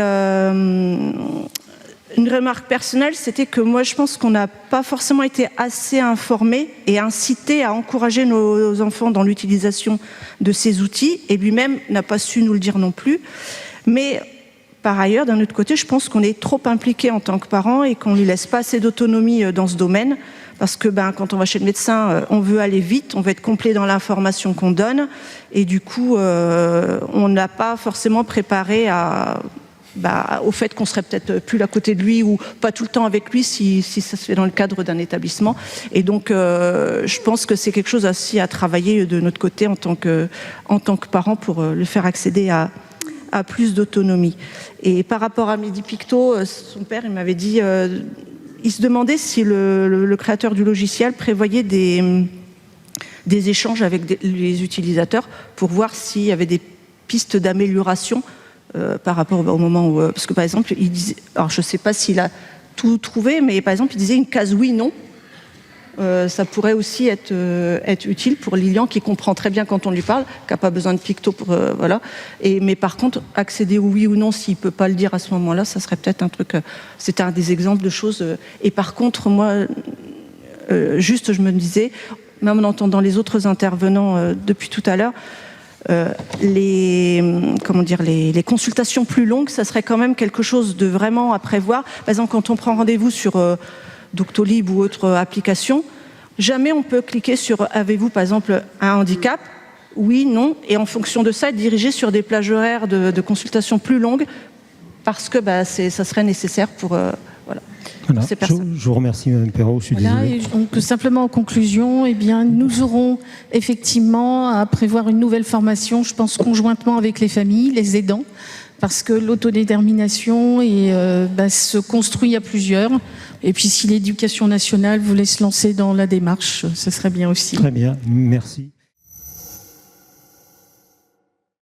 une remarque personnelle, c'était que moi, je pense qu'on n'a pas forcément été assez informés et incités à encourager nos enfants dans l'utilisation de ces outils, et lui-même n'a pas su nous le dire non plus. Mais par ailleurs, d'un autre côté, je pense qu'on est trop impliqués en tant que parents et qu'on ne lui laisse pas assez d'autonomie dans ce domaine, parce que quand on va chez le médecin, on veut aller vite, on veut être complet dans l'information qu'on donne, et du coup, on n'a pas forcément préparé au fait qu'on serait peut-être plus à côté de lui ou pas tout le temps avec lui si ça se fait dans le cadre d'un établissement. Et donc, je pense que c'est quelque chose aussi à travailler de notre côté en tant que parent pour le faire accéder à plus d'autonomie. Et par rapport à Medipicto, son père, il m'avait dit, il se demandait si le créateur du logiciel prévoyait des échanges avec les utilisateurs pour voir s'il y avait des pistes d'amélioration par rapport au moment où... parce que par exemple, il disait... Alors je ne sais pas s'il a tout trouvé, mais par exemple, il disait une case oui, non. Ça pourrait aussi être utile pour Lilian, qui comprend très bien quand on lui parle, qui n'a pas besoin de picto pour... voilà. Mais par contre, accéder au oui ou non, s'il ne peut pas le dire à ce moment-là, ça serait peut-être un truc... C'était un des exemples de choses... et par contre, moi, juste, je me disais, même en entendant les autres intervenants depuis tout à l'heure, les consultations plus longues, ça serait quand même quelque chose de vraiment à prévoir. Par exemple, quand on prend rendez-vous sur Doctolib ou autre application, jamais on peut cliquer sur « Avez-vous, par exemple, un handicap ?» Oui, non. Et en fonction de ça, être dirigé sur des plages horaires de consultations plus longues parce que ça serait nécessaire pour... Voilà. Je vous remercie, Mme Perrault. Je suis désolé. Et donc, simplement en conclusion, nous aurons effectivement à prévoir une nouvelle formation, je pense conjointement avec les familles, les aidants, parce que l'autodétermination se construit à plusieurs. Et puis si l'éducation nationale voulait se lancer dans la démarche, ce serait bien aussi. Très bien, merci.